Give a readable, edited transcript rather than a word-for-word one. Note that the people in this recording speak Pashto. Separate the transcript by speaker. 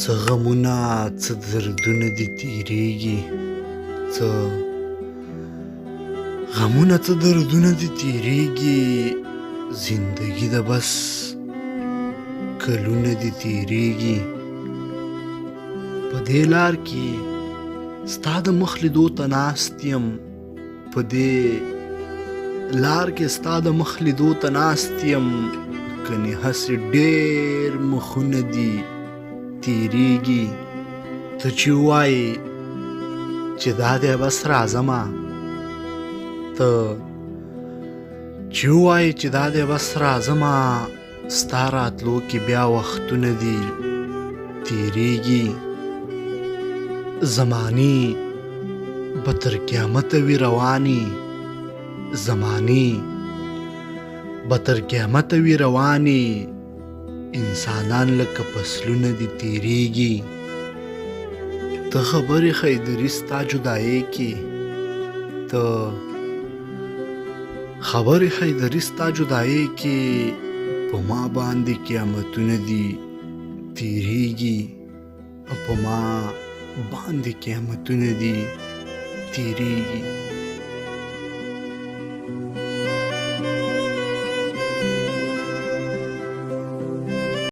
Speaker 1: څه غمونه څه دردونه دي تیریږي، څه غمونه څه دردونه دي تیریږي، زندگی ده بس کلونه دي تیریږي. په دې لار کې ستا د مخ لیدو ته ناست یم، په دې لار کې ستا د مخ لیدو ته ناست یم، کنې هسې ډېر مخونه دي تیریږي. ته چې وایې چې دا دی بس راځمه، ته چې وایې چې دا دی بس راځمه، ستا راتلو کې بیا وختونه دي تیریږي. زمانې به تر قیامته وي روانې، زمانې به تر قیامته وي روانې، انسانان لکه فصلونه دي تیریږي. ته خبرې خیدري ستا جدایۍ کې، ته خبرې خیدري ستا جدایۍ کې، په ما باندې قیامتونه دي تیریږي، په ما باندې قیامتونه دي تیریږي.